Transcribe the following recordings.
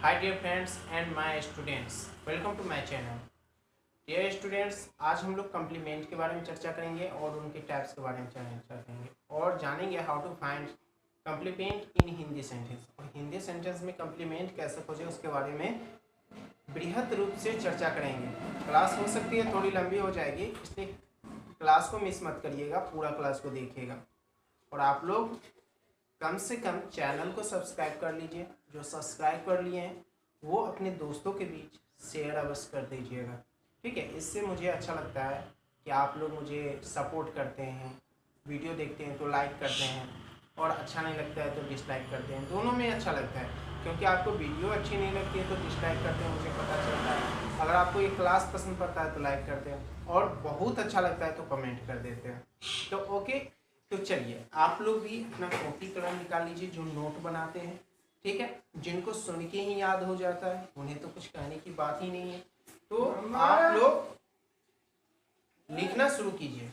Hi dear friends and my students, welcome to my channel. Dear students, आज हम लोग complement के बारे में चर्चा करेंगे और उनके टाइप्स के बारे में चर्चा करेंगे और जानेंगे how to find complement in Hindi sentence और हिंदी सेंटेंस में कम्प्लीमेंट कैसे खोजें उसके बारे में बृहद रूप से चर्चा करेंगे। क्लास हो सकती है थोड़ी लंबी हो जाएगी, इसलिए क्लास को मिस मत करिएगा, पूरा क्लास को देखिएगा। और आप लोग कम से कम चैनल को सब्सक्राइब कर लीजिए। जो सब्सक्राइब कर लिए हैं वो अपने दोस्तों के बीच शेयर अवश्य कर दीजिएगा, ठीक है। इससे मुझे अच्छा लगता है कि आप लोग मुझे सपोर्ट करते हैं, वीडियो देखते हैं तो लाइक करते हैं और अच्छा नहीं लगता है तो डिसलाइक करते हैं। दोनों में अच्छा लगता है, क्योंकि आपको वीडियो अच्छी नहीं लगती है तो डिसलाइक करते हैं, मुझे पता चलता है। अगर आपको ये क्लास पसंद पड़ता है तो लाइक करते हैं और बहुत अच्छा लगता है तो कमेंट कर देते हैं। तो ओके, तो चलिए आप लोग भी अपना कॉपी कलम निकाल लीजिए जो नोट बनाते हैं, ठीक है। जिनको सुन के ही याद हो जाता है उन्हें तो कुछ कहने की बात ही नहीं है। तो आप लोग लिखना शुरू कीजिए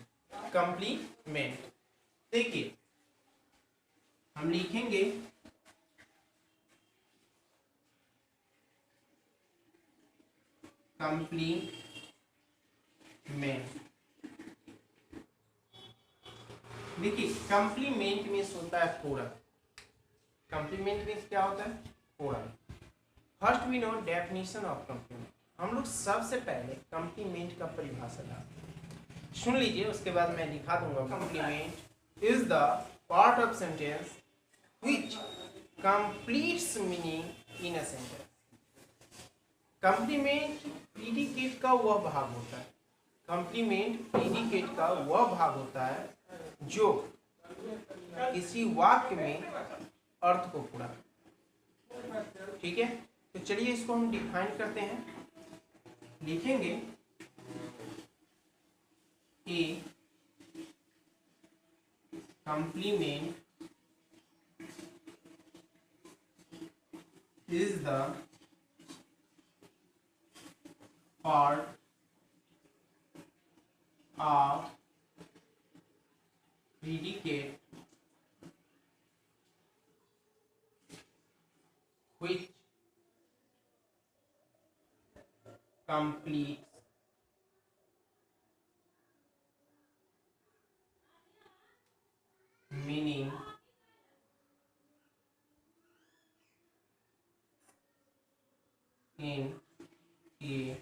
कम्प्लीमेंट। देखिए हम लिखेंगे कम्प्लीमेंट। देखिए कम्प्लीमेंट मीन्स होता है पूरा। कम्प्लीमेंट मीन्स क्या होता है? पूरा। First we know definition of complement. हम लोग सबसे पहले कम्प्लीमेंट का परिभाषा जानते हैं, सुन लीजिए, उसके बाद मैं दिखा दूंगा। Complement is the part of sentence which completes meaning in a sentence. Complement predicate का वह भाग होता है, कम्प्लीमेंट प्रीडिकेट का वह भाग होता है जो किसी वाक्य में अर्थ को पूरा, ठीक है। तो चलिए इसको हम डिफाइन करते हैं। लिखेंगे ए complement is the part of predicate which completes meaning in a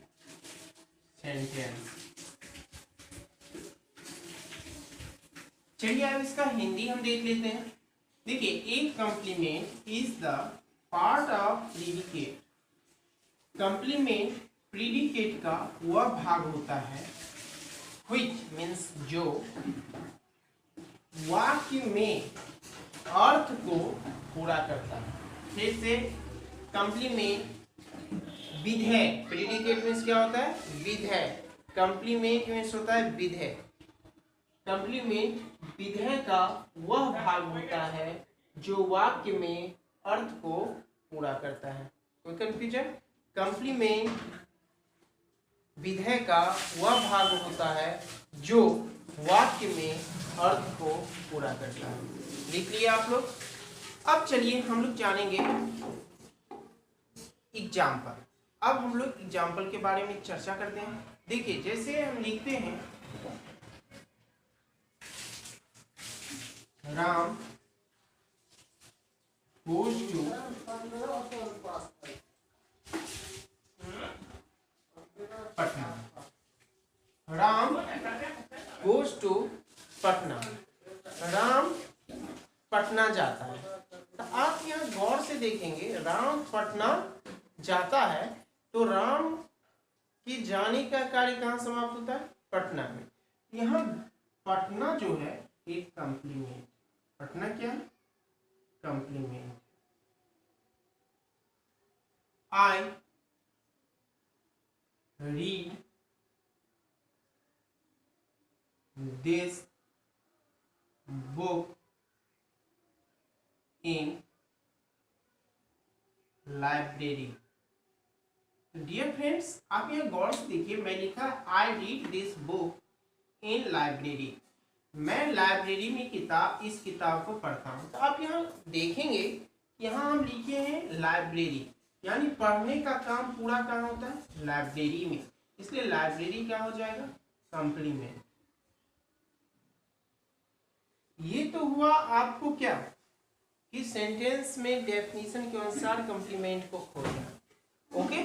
sentence। चलिए अब इसका हिंदी हम देख लेते हैं। देखिए एक complement is the part of predicate. Complement predicate का वह भाग होता है which मीन्स जो वाक्य में अर्थ को पूरा करता है। फिर से कम्प्लीमेंट विधेय। प्रीडिकेट मीन्स क्या होता है? विधेय। कम्प्लीमेंट मीन्स होता है विधेय। कम्प्लीमेंट विधेय का वह भाग होता है जो वाक्य में अर्थ को पूरा करता है। कोई कंफ्यूजन? कम्प्लीमेंट विधेय का वह भाग होता है जो वाक्य में अर्थ को पूरा करता है। लिख लिया आप लोग। अब चलिए हम लोग जानेंगे एग्जाम्पल। अब हम लोग एग्जाम्पल के बारे में चर्चा करते हैं। देखिए जैसे हम लिखते हैं Ram goes to Patna. Ram goes to Patna. Ram Patna जाता है। तो आप यहाँ गौर से देखेंगे, राम पटना जाता है तो राम की जाने का कार्य कहाँ समाप्त होता है? पटना में। यहाँ पटना जो है एक कम्प्लीमेंट। पटना क्या? Complement. I read this book in library. Dear friends, आप यहाँ गौर से देखिए, मैं लिखा I read this book in library. मैं लाइब्रेरी में इस किताब को पढ़ता हूँ। तो आप यहाँ देखेंगे, यहाँ हम लिखे हैं लाइब्रेरी। यानी पढ़ने का काम पूरा कहाँ होता है? लाइब्रेरी में। इसलिए लाइब्रेरी क्या हो जाएगा? कॉम्प्लीमेंट। ये तो हुआ आपको क्या कि सेंटेंस में डेफिनेशन के अनुसार कॉम्प्लीमेंट को खोजना। ओके,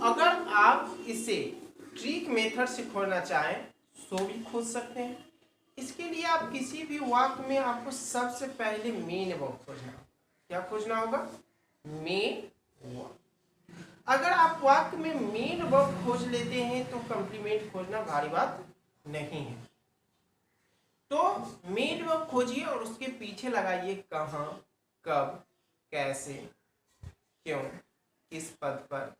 अगर आप इसे ट्रिक मेथड से खोजना चाहें तो भी खोज सकते हैं। इसके लिए आप किसी भी वाक्य में आपको सबसे पहले मेन वर्ब खोजना। क्या खोजना होगा? Main verb. अगर आप वाक्य में मेन वर्ब खोज लेते हैं तो कॉम्प्लीमेंट खोजना भारी बात नहीं है। तो मेन वर्ब खोजिए और उसके पीछे लगाइए कहाँ, कब, कैसे, क्यों, किस पद पर,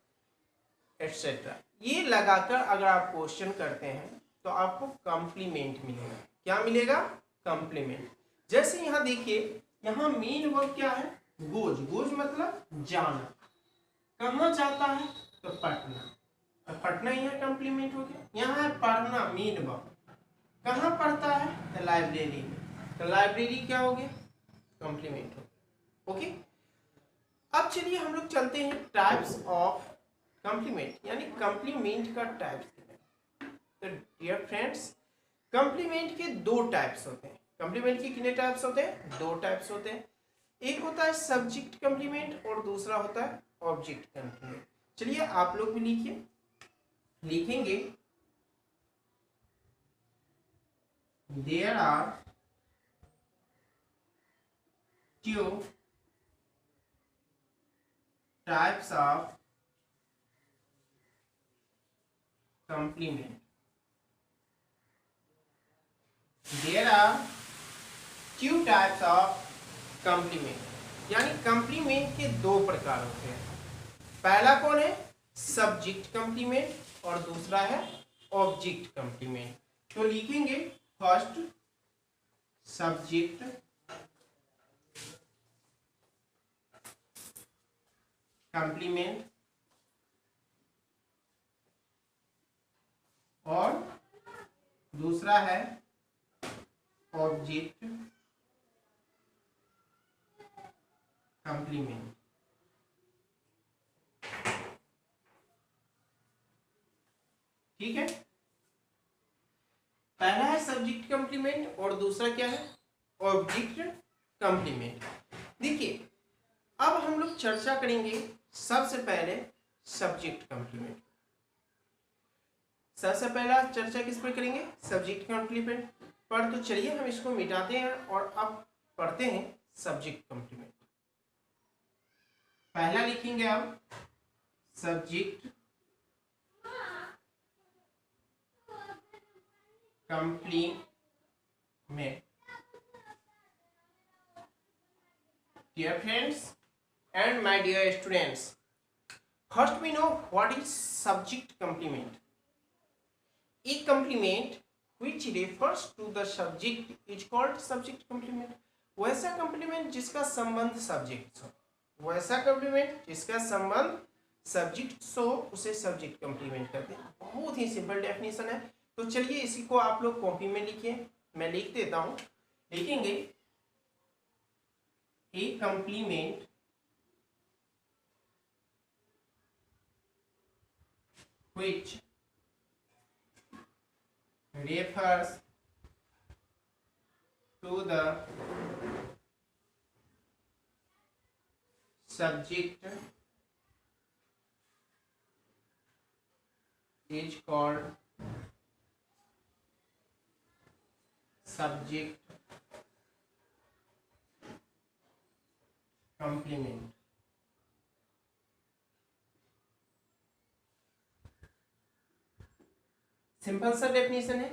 एटसेट्रा। ये लगाकर अगर आप क्वेश्चन करते हैं तो आपको कॉम्प्लीमेंट मिलेगा। क्या मिलेगा? कॉम्प्लीमेंट। जैसे यहाँ देखिए, यहाँ मेन वर्ब क्या है? गोज। गोज मतलब जाना। कहाँ जाता है? तो पटना। तो पटना यहाँ कॉम्प्लीमेंट हो गया। यहाँ है पढ़ना, मेन वर्ब। कहाँ पढ़ता है? तो लाइब्रेरी में। तो लाइब्रेरी क्या हो गया? कॉम्प्लीमेंट हो गया। ओके, अब चलिए हम लोग चलते हैं टाइप्स ऑफ कॉम्प्लीमेंट, यानी कॉम्प्लीमेंट का टाइप्स। तो डियर फ्रेंड्स, कॉम्प्लीमेंट के दो टाइप्स होते हैं। कॉम्प्लीमेंट के कितने टाइप्स होते हैं? दो टाइप्स होते हैं। एक होता है सब्जेक्ट कॉम्प्लीमेंट और दूसरा होता है ऑब्जेक्ट कॉम्प्लीमेंट। चलिए आप लोग भी लिखिए। लिखेंगे there are two types of complement. There are two types of complement. यानी कंप्लीमेंट के दो प्रकार होते हैं। पहला कौन है? सब्जेक्ट कंप्लीमेंट और दूसरा है ऑब्जेक्ट कंप्लीमेंट। तो लिखेंगे फर्स्ट सब्जेक्ट कंप्लीमेंट और दूसरा है ऑब्जेक्ट कंप्लीमेंट। ठीक है, पहला है सब्जेक्ट कंप्लीमेंट और दूसरा क्या है? Object complement. देखिए, अब हम लोग चर्चा करेंगे सबसे पहले सब्जेक्ट कंप्लीमेंट। सबसे पहला चर्चा किस पर करेंगे? सब्जेक्ट कंप्लीमेंट पर। तो चलिए हम इसको मिटाते हैं और अब पढ़ते हैं सब्जेक्ट कंप्लीमेंट। पहला लिखेंगे आप subject complement. Dear friends and my dear students, first we know what is subject complement. A complement which refers to the subject is called subject complement. वैसा complement जिसका संबंध subject से, वैसा complement जिसका संबंध subject से उसे subject complement कहते हैं। बहुत ही सिंपल डेफिनेशन है। तो चलिए इसी को आप लोग कॉपी में लिखिए, मैं लिख देता हूँ। लिखेंगे a complement which refers to the subject is called subject complement. Simple सा डेफिनेशन है।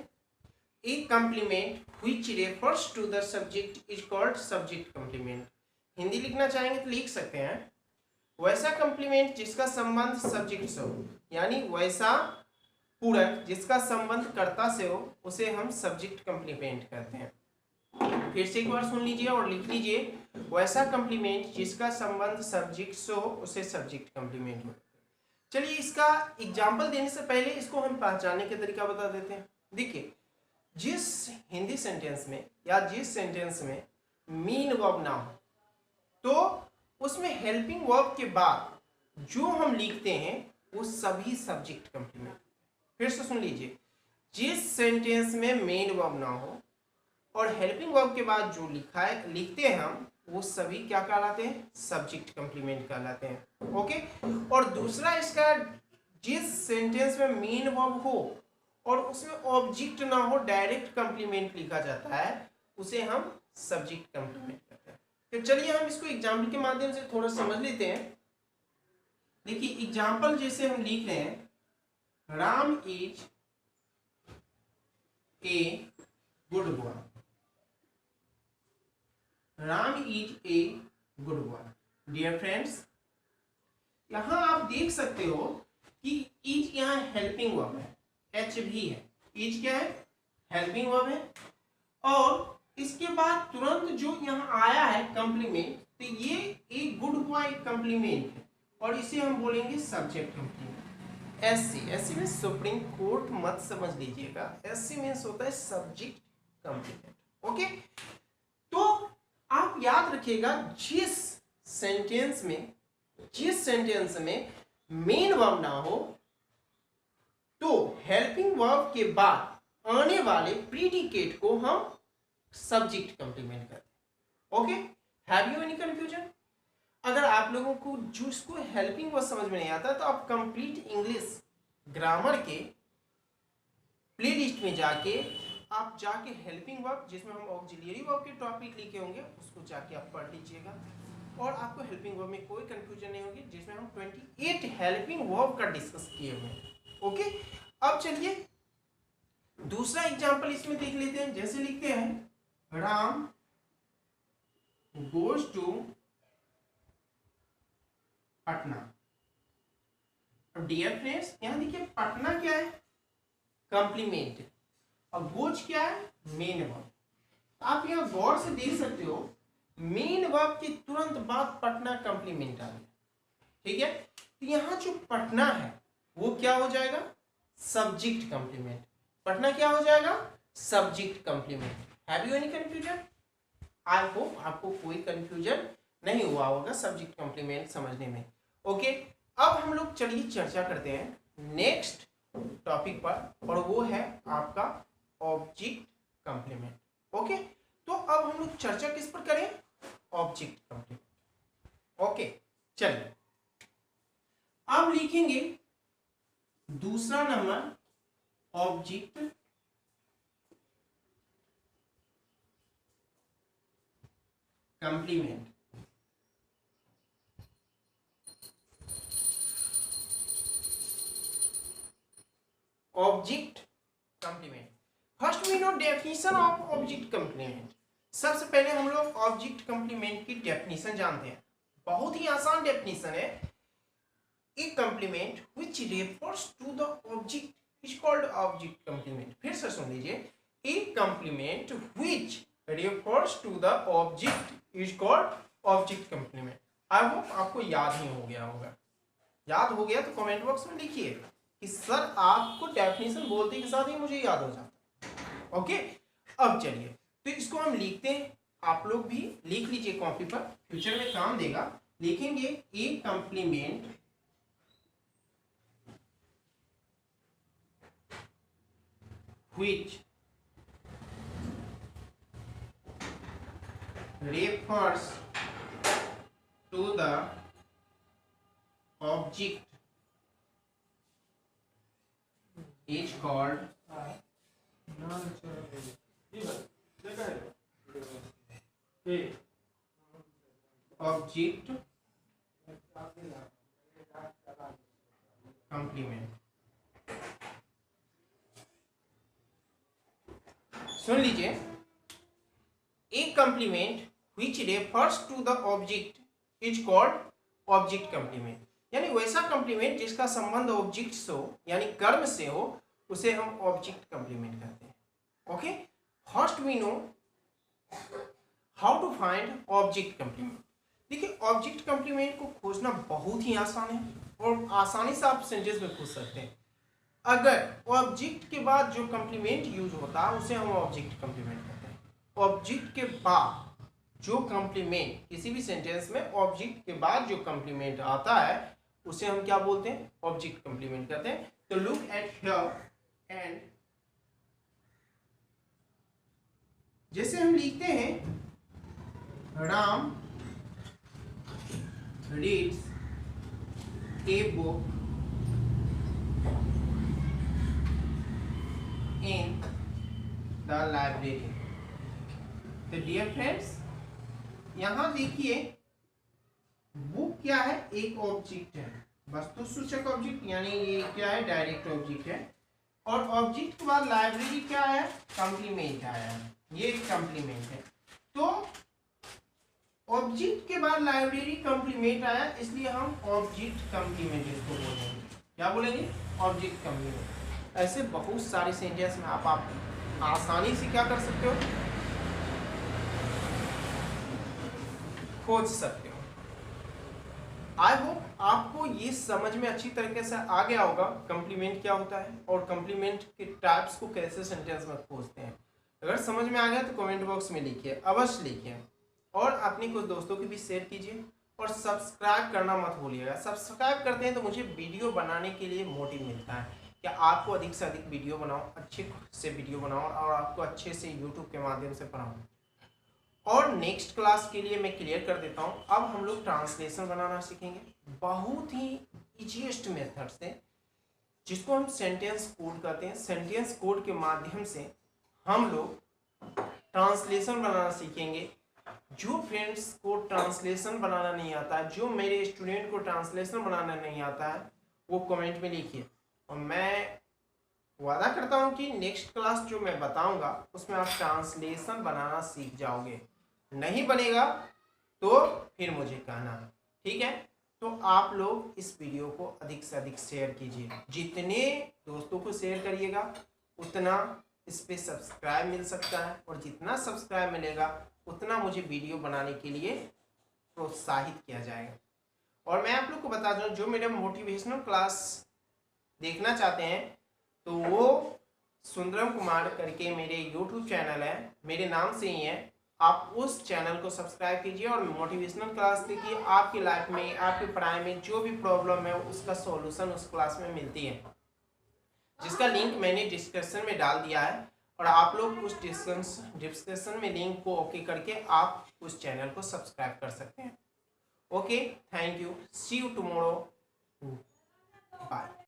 A complement which refers to the subject is called subject complement. Hindi लिखना चाहेंगे तो लिख सकते हैं वैसा कंप्लीमेंट जिसका संबंध सब्जेक्ट से हो, यानी वैसा पूरक जिसका संबंध कर्ता से हो उसे हम सब्जेक्ट कंप्लीमेंट कहते हैं। फिर से एक बार सुन लीजिए और लिख लीजिए, वैसा कंप्लीमेंट जिसका संबंध सब्जेक्ट से हो उसे सब्जेक्ट कंप्लीमेंट हो। चलिए इसका एग्जाम्पल देने से पहले इसको हम पहचानने के तरीका बता देते हैं। देखिए, जिस हिंदी सेंटेंस में या जिस सेंटेंस में मेन वर्ब ना हो तो उसमें हेल्पिंग वर्ब के बाद जो हम लिखते हैं वो सभी सब्जेक्ट कंप्लीमेंट। फिर से सुन लीजिए, जिस सेंटेंस में मेन वर्ब ना हो और हेल्पिंग वर्ब के बाद जो लिखा है लिखते हैं हम, वो सभी क्या कहलाते हैं? सब्जेक्ट कंप्लीमेंट कहलाते हैं। ओके। और दूसरा इसका, जिस सेंटेंस में मेन वर्ब हो और उसमें ऑब्जेक्ट ना हो, डायरेक्ट कंप्लीमेंट लिखा जाता है, उसे हम सब्जेक्ट कंप्लीमेंट कहते हैं। तो चलिए हम इसको एग्जाम्पल के माध्यम से थोड़ा समझ लेते हैं। देखिए एग्जाम्पल जैसे हम लिख रहे हैं, Ram is a good boy. Ram is a good boy. Dear friends, यहां आप देख सकते हो कि इज यहां हेल्पिंग वर्ब है, एच भी है। इज क्या है? हेल्पिंग वर्ब है। और इसके बाद तुरंत जो यहाँ आया है कंप्लीमेंट, तो ये एक गुड बॉय कंप्लीमेंट है और इसे हम बोलेंगे सब्जेक्ट कंप्लीमेंट। एससी, एससी में सुप्रीम कोर्ट मत समझ लीजिएगा, एससी मीन्स होता है सब्जेक्ट कंप्लीमेंट। ओके। तो आप याद रखिएगा, जिस सेंटेंस में मेन वर्ब ना हो तो हेल्पिंग वर्ब के बाद आने वाले प्रीडिकेट को हम सब्जेक्ट कंप्लीमेंट करते हैं। Okay. Have you any confusion? अगर आप लोगों को जिसको हेल्पिंग वर्ब समझ में नहीं आता तो आप कंप्लीट इंग्लिश ग्रामर के प्लेलिस्ट में जाके हेल्पिंग वर्ब, जिसमें हम ऑक्सिलरी वर्ब के टॉपिक लिखे होंगे, उसको जाके आप पढ़ लीजिएगा और आपको हेल्पिंग वर्ब में कोई कंफ्यूजन नहीं होगी, जिसमें हम 28 हेल्पिंग वर्ब का डिस्कस किए हुए हैं। ओके। अब चलिए दूसरा एग्जांपल इसमें देख लेते हैं। जैसे लिखते हैं, राम गोज टू पटना। अब डियर फ्रेंड्स, यहां देखिए पटना क्या है? कंप्लीमेंट। और गोज क्या है? Main verb. आप यहां गौर से देख सकते हो, मेन वर्ब के तुरंत बाद पटना कंप्लीमेंट आ गया। ठीक है। तो यहां जो पटना है वो क्या हो जाएगा? Subject complement. पटना क्या हो जाएगा? Subject complement. Have you any confusion? I hope आपको कोई कंफ्यूजन नहीं हुआ होगा सब्जेक्ट कंप्लीमेंट समझने में। ओके। अब हम लोग चलिए चर्चा करते हैं नेक्स्ट टॉपिक पर, और वो है आपका ऑब्जेक्ट कंप्लीमेंट। ओके। तो अब हम लोग चर्चा किस पर करें? Object complement. ओके। चलिए अब लिखेंगे दूसरा number, object complement. Object complement. First we know definition of object complement. सबसे पहले हम लोग ऑब्जेक्ट कंप्लीमेंट की डेफिनेशन जानते हैं। बहुत ही आसान डेफिनेशन है। A complement which refers to the object is called object complement. फिर से सुन लीजिए, a complement which refers to the object is called object complement. I hope आपको याद ही हो गया होगा। याद हो गया तो कमेंट बॉक्स में लिखिए कि सर आपको डेफिनेशन बोलते के साथ ही मुझे याद हो जाता। ओके। अब चलिए तो इसको हम लिखते हैं, आप लोग भी लिख लीजिए कॉपी पर, फ्यूचर में काम देगा। लिखेंगे a complement which refers to the object is called object complement। सुन लीजिए, a complement which refers to the object is called object complement। यानी वैसा कंप्लीमेंट जिसका संबंध ऑब्जेक्ट से हो, यानी कर्म से हो, उसे हम ऑब्जेक्ट कंप्लीमेंट कहते हैं। Okay. First we know how to find object complement. देखिए ऑब्जेक्ट कंप्लीमेंट को खोजना बहुत ही आसान है और आसानी से आप सेंटेंस में खोज सकते हैं। अगर ऑब्जेक्ट के बाद जो कंप्लीमेंट यूज होता है उसे हम ऑब्जेक्ट कंप्लीमेंट कहते हैं। ऑब्जेक्ट के बाद जो कंप्लीमेंट, किसी भी सेंटेंस में ऑब्जेक्ट के बाद जो कंप्लीमेंट आता है उसे हम क्या बोलते हैं, ऑब्जेक्ट कंप्लीमेंट कहते हैं। तो लुक एट हियर एंड जैसे हम लिखते हैं Ram reads a book in the library. तो डियर फ्रेंड्स, यहां देखिए बुक क्या है, एक ऑब्जेक्ट है, वस्तुसूचक ऑब्जेक्ट, यानी ये क्या है, डायरेक्ट ऑब्जेक्ट है। और ऑब्जेक्ट के बाद लाइब्रेरी क्या है, कॉम्प्लीमेंट आया है, ये एक कॉम्प्लीमेंट है। तो ऑब्जेक्ट के बाद लाइब्रेरी कॉम्प्लीमेंट आया, इसलिए हम ऑब्जेक्ट कॉम्प्लीमेंट इसको बोलेंगे। क्या बोलेंगे, ऑब्जेक्ट कॉम्प्लीमेंट। ऐसे बहुत सारे सेंटेंस में आप आसानी से क्या कर सकते हो, खोज सकते हो। आई होप आपको ये समझ में अच्छी तरीके से आ गया होगा कॉम्प्लीमेंट क्या होता है और कॉम्प्लीमेंट के टाइप्स को कैसे सेंटेंस में खोजते हैं। अगर समझ में आ गया तो कमेंट बॉक्स में लिखिए, अवश्य लिखिए, और अपने कुछ दोस्तों के भी शेयर कीजिए, और सब्सक्राइब करना मत भूलिएगा। सब्सक्राइब करते हैं तो मुझे वीडियो बनाने के लिए मोटिव मिलता है कि आपको अधिक से अधिक वीडियो बनाओ, अच्छे से वीडियो बनाओ और आपको अच्छे से यूट्यूब के माध्यम से पढ़ाऊँ। और नेक्स्ट क्लास के लिए मैं क्लियर कर देता हूँ, अब हम लोग ट्रांसलेशन बनाना सीखेंगे बहुत ही इजीएस्ट मेथड से, जिसको हम सेंटेंस कोड कहते हैं। सेंटेंस कोड के माध्यम से हम लोग ट्रांसलेशन बनाना सीखेंगे। जो फ्रेंड्स को ट्रांसलेशन बनाना नहीं आता है, जो मेरे स्टूडेंट को ट्रांसलेशन बनाना नहीं आता है, वो कमेंट में लिखिए, और मैं वादा करता हूँ कि नेक्स्ट क्लास जो मैं बताऊंगा उसमें आप ट्रांसलेशन बनाना सीख जाओगे। नहीं बनेगा तो फिर मुझे कहना, ठीक है। तो आप लोग इस वीडियो को अधिक से अधिक शेयर कीजिए, जितने दोस्तों को शेयर करिएगा उतना इस पर सब्सक्राइब मिल सकता है, और जितना सब्सक्राइब मिलेगा उतना मुझे वीडियो बनाने के लिए प्रोत्साहित किया जाएगा। और मैं आप लोग को बता दूं, जो मेरे मोटिवेशनल क्लास देखना चाहते हैं तो वो सुंदरम कुमार करके मेरे यूट्यूब चैनल है, मेरे नाम से ही है, आप उस चैनल को सब्सक्राइब कीजिए और मोटिवेशनल क्लास देखिए। आपकी लाइफ में, आपकी पढ़ाई में जो भी प्रॉब्लम है उसका सॉल्यूशन उस क्लास में मिलती है, जिसका लिंक मैंने डिस्क्रिप्शन में डाल दिया है, और आप लोग उस डिस्क्रिप्शन में लिंक को ओके करके आप उस चैनल को सब्सक्राइब कर सकते हैं। Okay, thank you, see you tomorrow, bye.